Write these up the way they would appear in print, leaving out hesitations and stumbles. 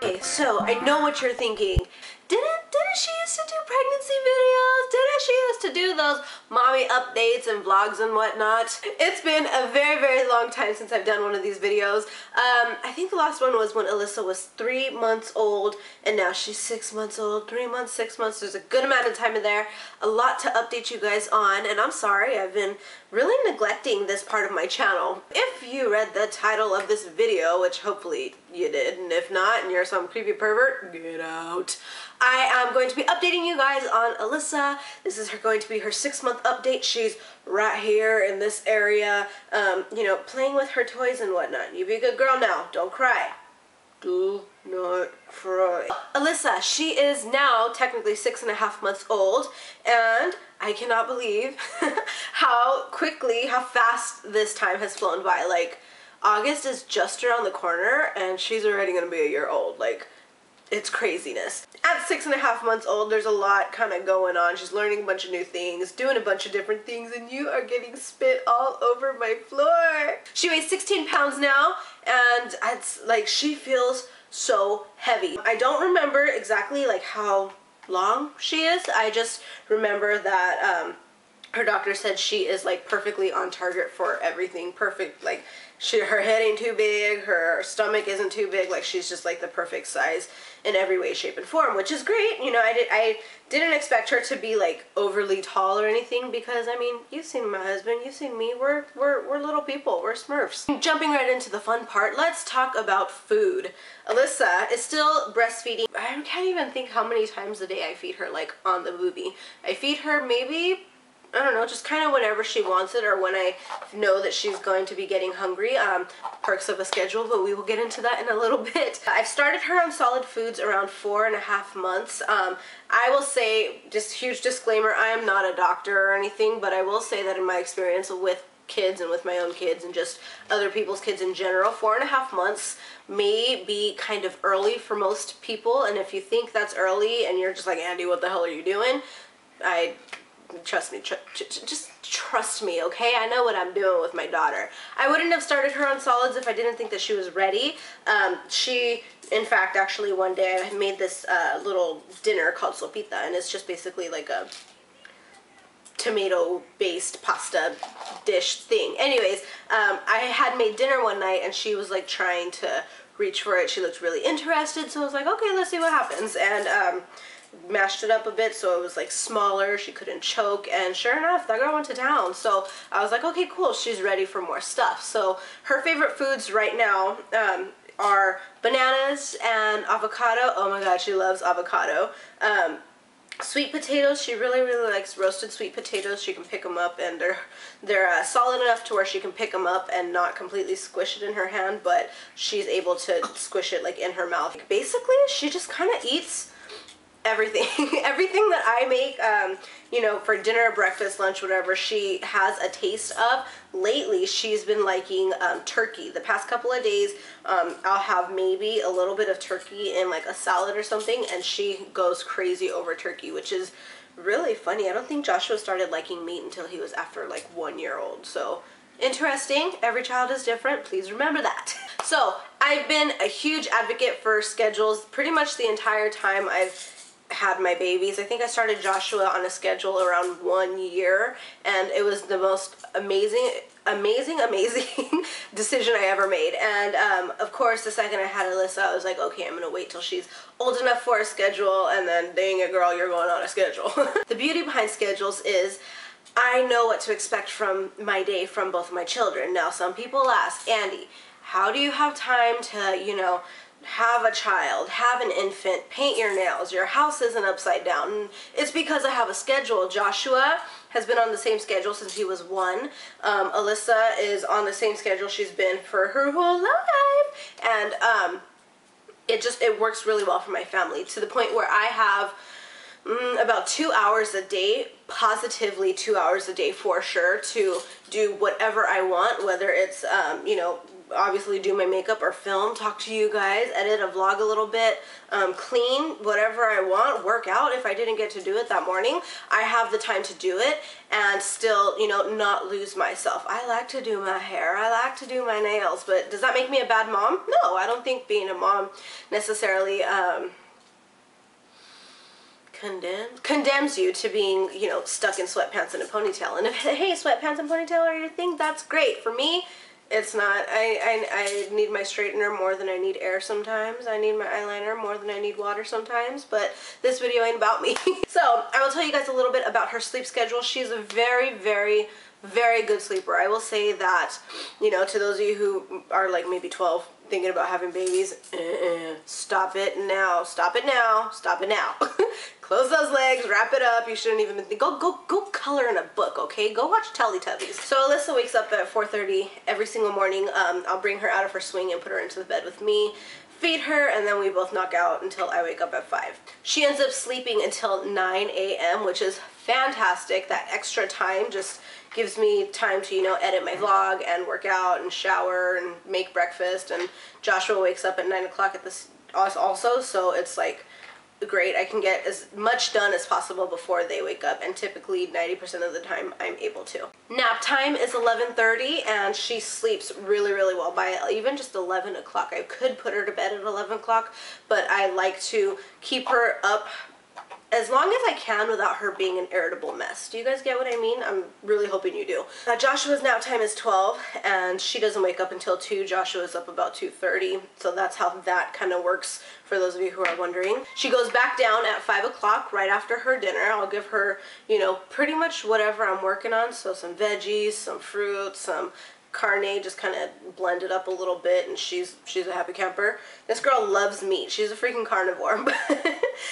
Okay, so I know what you're thinking. Didn't she used to do pregnancy videos? Didn't she used to do those mommy updates and vlogs and whatnot? It's been a very, very long time since I've done one of these videos. I think the last one was when Alyssa was 3 months old, and now she's 6 months old. 3 months, 6 months, there's a good amount of time in there. A lot to update you guys on, and I'm sorry, I've been really neglecting this part of my channel. If you read the title of this video, which hopefully you did, and if not, and you're some creepy pervert, get out. I am going to be updating you guys on Alyssa. This is going to be her 6-month update. She's right here in this area, you know, playing with her toys and whatnot. You be a good girl now. Don't cry. Do not cry. Alyssa, she is now technically 6.5 months old, and I cannot believe how quickly, how fast this time has flown by. Like, August is just around the corner, and she's already gonna be a year old. Like, it's craziness. At 6.5 months old, there's a lot kind of going on. She's learning a bunch of new things, doing a bunch of different things, and you are getting spit all over my floor. She weighs 16 pounds now, and it's like she feels so heavy. I don't remember exactly like how long she is. I just remember that her doctor said she is like perfectly on target for everything. Perfect, like her head ain't too big, her stomach isn't too big, like she's just like the perfect size in every way, shape, and form, which is great. You know, I didn't expect her to be like overly tall or anything, because I mean, you've seen my husband, you've seen me, we're little people, we're Smurfs. Jumping right into the fun part, let's talk about food. Alyssa is still breastfeeding. I can't even think how many times a day I feed her, like on the boobie. I feed her maybe, I don't know, just kind of whenever she wants it, or when I know that she's going to be getting hungry. Perks of a schedule, but we will get into that in a little bit. I've started her on solid foods around 4.5 months. I will say, just huge disclaimer, I am not a doctor or anything, but I will say that in my experience with kids and with my own kids and just other people's kids in general, 4.5 months may be kind of early for most people. And if you think that's early and you're just like, Andie, what the hell are you doing? Trust me, just trust me, okay? I know what I'm doing with my daughter. I wouldn't have started her on solids if I didn't think that she was ready. She, in fact, actually one day I made this little dinner called sopita, and it's just basically like a tomato-based pasta dish thing. Anyways, I had made dinner one night, and she was like trying to reach for it. She looked really interested, so I was like, okay, let's see what happens. And mashed it up a bit so it was like smaller, she couldn't choke, and sure enough, that girl went to town. So I was like, okay, cool, she's ready for more stuff. So her favorite foods right now are bananas and avocado. Oh my god, she loves avocado. Sweet potatoes, she really, really likes roasted sweet potatoes. She can pick them up, and they're solid enough to where she can pick them up and not completely squish it in her hand, but she's able to squish it like in her mouth. Basically, she just kind of eats everything. Everything that I make, you know, for dinner, breakfast, lunch, whatever, she has a taste of. Lately, she's been liking turkey. The past couple of days, I'll have maybe a little bit of turkey in like a salad or something, and she goes crazy over turkey, which is really funny. I don't think Joshua started liking meat until he was after like 1 year old. So interesting. Every child is different. Please remember that. So I've been a huge advocate for schedules pretty much the entire time I've had my babies. I think I started Joshua on a schedule around 1 year, and it was the most amazing decision I ever made. And of course, the second I had Alyssa, I was like, okay, I'm gonna wait till she's old enough for a schedule, and then dang it, girl, you're going on a schedule. The beauty behind schedules is I know what to expect from my day from both of my children. Now, some people ask, Andie, how do you have time to, you know, have a child, have an infant, paint your nails, your house isn't upside down? And it's because I have a schedule. Joshua has been on the same schedule since he was 1. Alyssa is on the same schedule she's been for her whole life. And it works really well for my family, to the point where I have about 2 hours a day, positively 2 hours a day for sure, to do whatever I want, whether it's, you know, obviously do my makeup or film, talk to you guys, edit a vlog a little bit, clean, whatever I want, work out. If I didn't get to do it that morning, I have the time to do it and still, you know, not lose myself. I like to do my hair, I like to do my nails, but does that make me a bad mom? No, I don't think being a mom necessarily condemns you to being, you know, stuck in sweatpants and a ponytail. And if, hey, sweatpants and ponytail are your thing, that's great. For me, it's not. I need my straightener more than I need air sometimes. I need my eyeliner more than I need water sometimes, but this video ain't about me. So I will tell you guys a little bit about her sleep schedule. She's a very, very, very good sleeper. I will say that, you know, to those of you who are like maybe 12 thinking about having babies, stop it now, stop it now, stop it now. Close those legs, wrap it up. You shouldn't even go color in a book, okay? Go watch Teletubbies. So Alyssa wakes up at 4:30 every single morning. I'll bring her out of her swing and put her into the bed with me, feed her, and then we both knock out until I wake up at 5. She ends up sleeping until 9 a.m., which is fantastic. That extra time just gives me time to, you know, edit my vlog and work out and shower and make breakfast. And Joshua wakes up at 9 o'clock at this also, so it's like great. I can get as much done as possible before they wake up, and typically 90% of the time I'm able to. Nap time is 11:30, and she sleeps really, really well by even just 11 o'clock. I could put her to bed at 11 o'clock, but I like to keep her up as long as I can without her being an irritable mess. Do you guys get what I mean? I'm really hoping you do. Joshua's nap time is 12, and she doesn't wake up until 2. Joshua's up about 2:30, so that's how that kind of works for those of you who are wondering. She goes back down at 5 o'clock right after her dinner. I'll give her, you know, pretty much whatever I'm working on, so some veggies, some fruit, some carne, just kind of blend it up a little bit, and she's a happy camper. This girl loves meat. She's a freaking carnivore.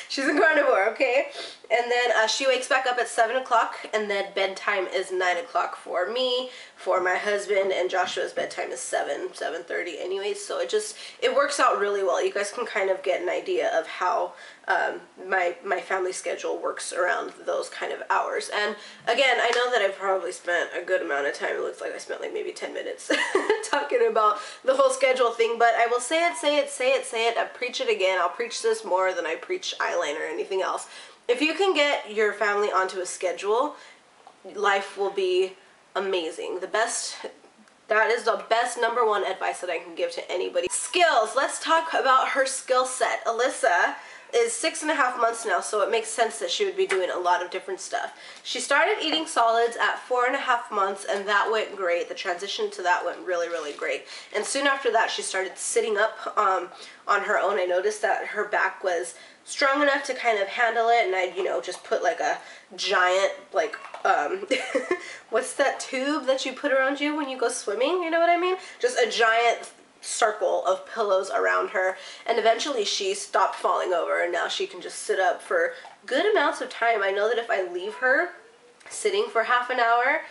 She's a carnivore, okay? And then she wakes back up at 7 o'clock, and then bedtime is 9 o'clock for me, for my husband, and Joshua's bedtime is 7:30 anyways, so it works out really well. You guys can kind of get an idea of how my family schedule works around those kind of hours. And again, I know that I've probably spent a good amount of time. It looks like I spent like maybe 10 minutes talking about the whole schedule thing, but I will say it. I preach it again. I'll preach this more than I preach eyeliner or anything else. If you can get your family onto a schedule, life will be amazing. That is the best #1 advice that I can give to anybody. Skills. Let's talk about her skill set. Alyssa is 6.5 months now, so it makes sense that she would be doing a lot of different stuff. She started eating solids at 4.5 months, and that went great. The transition to that went really, really great. And soon after that, she started sitting up on her own. I noticed that her back was strong enough to kind of handle it, and I'd, you know, just put like a giant, like, what's that tube that you put around you when you go swimming? You know what I mean? Just a giant circle of pillows around her, and eventually she stopped falling over, and now she can just sit up for good amounts of time. I know that if I leave her sitting for half an hour,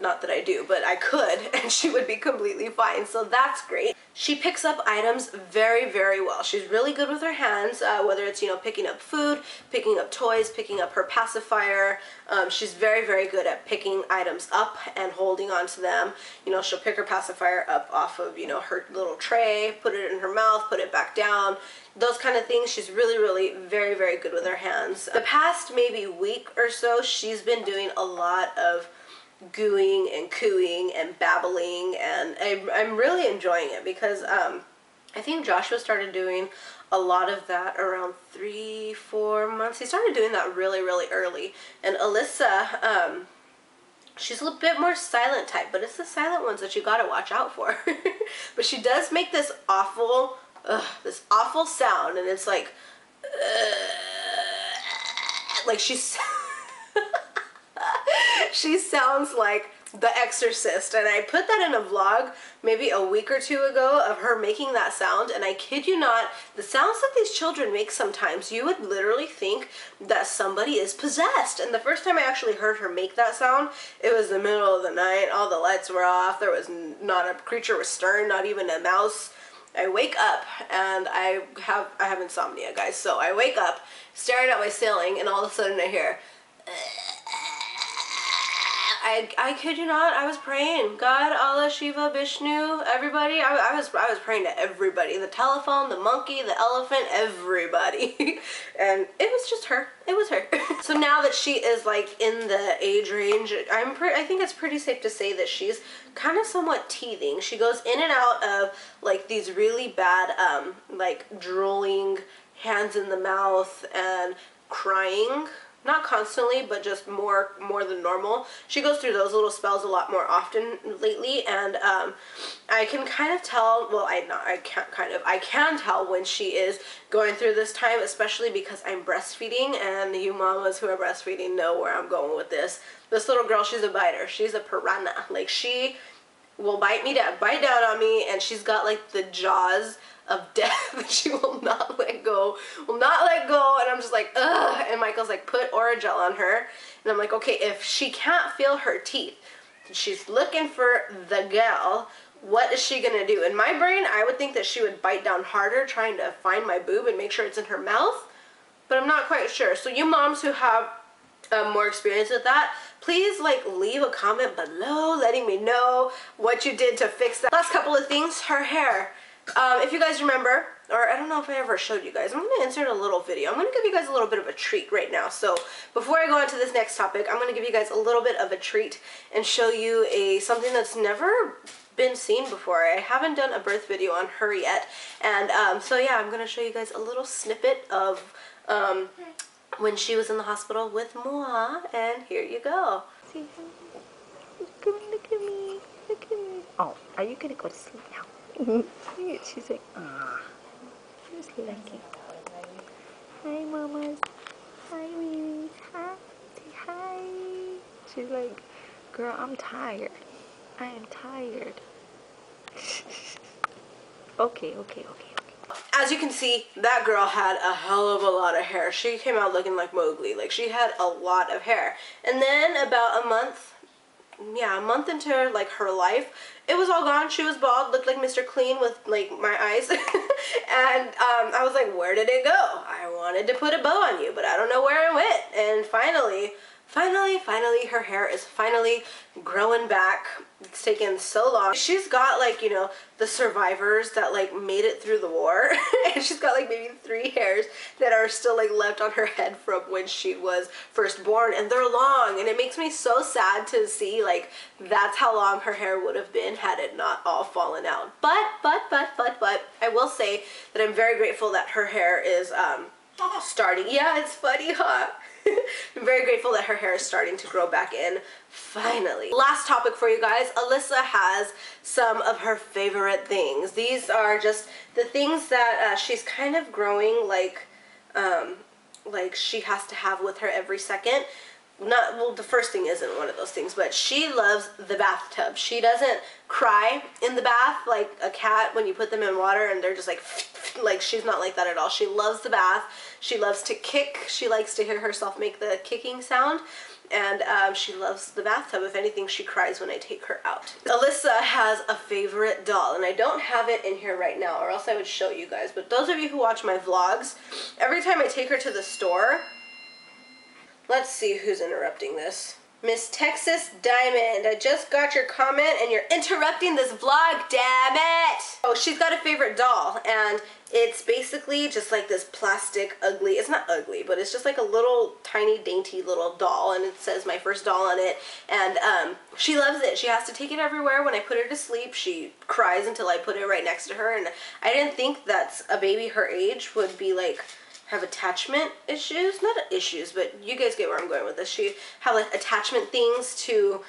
not that I do, but I could, and she would be completely fine, so that's great. She picks up items very, very well. She's really good with her hands, whether it's, you know, picking up food, picking up toys, picking up her pacifier. She's very, very good at picking items up and holding on to them. You know, she'll pick her pacifier up off of, you know, her little tray, put it in her mouth, put it back down. Those kind of things. She's really, really very, very good with her hands. The past maybe week or so, she's been doing a lot of gooing and cooing and babbling, and I'm really enjoying it because I think Joshua started doing a lot of that around 3-4 months. He started doing that really, really early. And Alyssa, she's a little bit more silent type, but it's the silent ones that you gotta watch out for. But she does make this awful sound, and it's like she's she sounds like The Exorcist, and I put that in a vlog maybe a week or 2 ago of her making that sound, and I kid you not, the sounds that these children make sometimes, you would literally think that somebody is possessed. And the first time I actually heard her make that sound, it was the middle of the night, all the lights were off, there was not a creature was stirring, not even a mouse. I wake up and I have insomnia, guys. So I wake up, staring at my ceiling, and all of a sudden I hear, I kid you not, I was praying. God, Allah, Shiva, Vishnu, everybody. I was praying to everybody. The telephone, the monkey, the elephant, everybody. And it was just her. It was her. So now that she is like in the age range, I think it's pretty safe to say that she's kind of somewhat teething. She goes in and out of like these really bad like drooling, hands in the mouth, and crying. Not constantly, but just more than normal. She goes through those little spells a lot more often lately, and I can kind of tell, well, I can tell when she is going through this time, especially because I'm breastfeeding, and you mamas who are breastfeeding know where I'm going with this. This little girl, she's a biter. She's a piranha. Like, she will bite down on me, and she's got like the jaws of death that she will not let go, and I'm just like, ugh, and Michael's like, put Orajel on her, and I'm like, okay, if she can't feel her teeth, she's looking for the gal, what is she gonna do? In my brain, I would think that she would bite down harder, trying to find my boob and make sure it's in her mouth, but I'm not quite sure. So you moms who have more experience with that, please like leave a comment below letting me know what you did to fix that. Last couple of things, her hair. If you guys remember, or I don't know if I ever showed you guys, I'm going to insert a little video. I'm going to give you guys a little bit of a treat right now. So before I go on to this next topic, I'm going to give you guys a little bit of a treat and show you something that's never been seen before. I haven't done a birth video on her yet. And so yeah, I'm going to show you guys a little snippet of when she was in the hospital with Moa. And here you go. See her? Look at me. Look at me. Oh, are you going to go to sleep now? She's like, ah, just lucky. Hi, mamas. Hi, babies. Hi. Say hi. She's like, girl, I'm tired. I am tired. Okay. As you can see, that girl had a hell of a lot of hair. She came out looking like Mowgli. Like, she had a lot of hair. And then about a month into like her life, it was all gone. She was bald, looked like Mr. Clean with like my eyes. And I was like, where did it go? I wanted to put a bow on you, but I don't know where it went. And finally, her hair is finally growing back. It's taken so long. She's got like, you know, the survivors that like made it through the war. And she's got like maybe 3 hairs that are still like left on her head from when she was first born, and they're long, and it makes me so sad to see like that's how long her hair would have been had it not all fallen out. But I will say that I'm very grateful that her hair is starting. Yeah, it's funny, huh? I'm very grateful that her hair is starting to grow back in, finally. Last topic for you guys. Alyssa has some of her favorite things. These are just the things that she's kind of growing like she has to have with her every second. Well, the first thing isn't one of those things, but she loves the bathtub. She doesn't cry in the bath like a cat when you put them in water and they're just like she's not like that at all. She loves the bath. She loves to kick. She likes to hear herself make the kicking sound. And she loves the bathtub. If anything, she cries when I take her out. Alyssa has a favorite doll, and I don't have it in here right now, or else I would show you guys. But those of you who watch my vlogs, every time I take her to the store, let's see who's interrupting this. Miss Texas Diamond, I just got your comment and you're interrupting this vlog, damn it! Oh, she's got a favorite doll, and it's basically just like this plastic ugly, it's not ugly, but it's just like a little tiny dainty little doll, and it says my first doll on it, and she loves it. She has to take it everywhere. When I put her to sleep, she cries until I put it right next to her, and I didn't think that a baby her age would be like have attachment issues, not issues, but you guys get where I'm going with this. She have like attachment things to,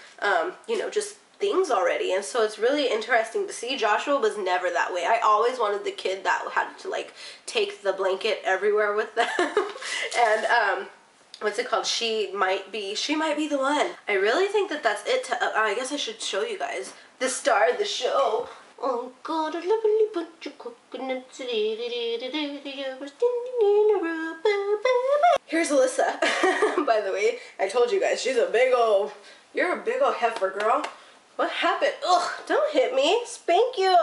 you know, just things already, and so it's really interesting to see. Joshua was never that way. I always wanted the kid that had to like take the blanket everywhere with them. And what's it called? She might be the one. I really think that that's it. I guess I should show you guys the star of the show. Oh God, a lovely bunch of coconuts. Here's Alyssa. By the way, I told you guys, she's a big old, you're a big old heifer, girl. What happened? Ugh, don't hit me. Spank you.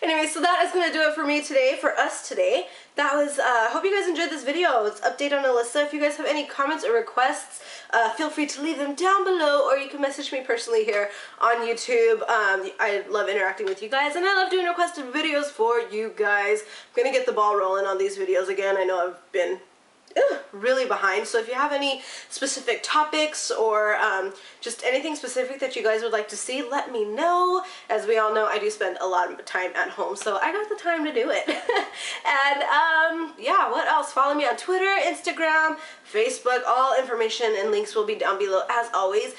Anyway, so that is going to do it for me today, for us today. That was, hope you guys enjoyed this video. It's update on Alyssa. If you guys have any comments or requests, feel free to leave them down below, or you can message me personally here on YouTube. I love interacting with you guys, and I love doing requested videos for you guys. I'm going to get the ball rolling on these videos again. I know I've been really behind, so if you have any specific topics or just anything specific that you guys would like to see, let me know. As we all know, I do spend a lot of time at home, so I got the time to do it. And yeah, what else? Follow me on Twitter, Instagram, Facebook. All information and links will be down below as always.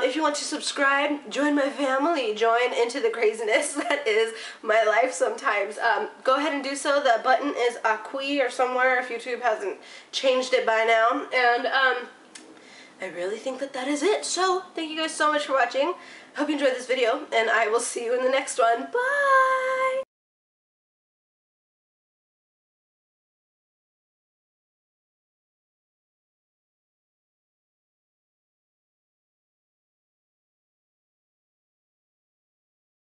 If you want to subscribe, join my family, join into the craziness that is my life sometimes, go ahead and do so. The button is Acqui or somewhere if YouTube hasn't changed it by now. And I really think that that is it. So thank you guys so much for watching. Hope you enjoyed this video, and I will see you in the next one. Bye!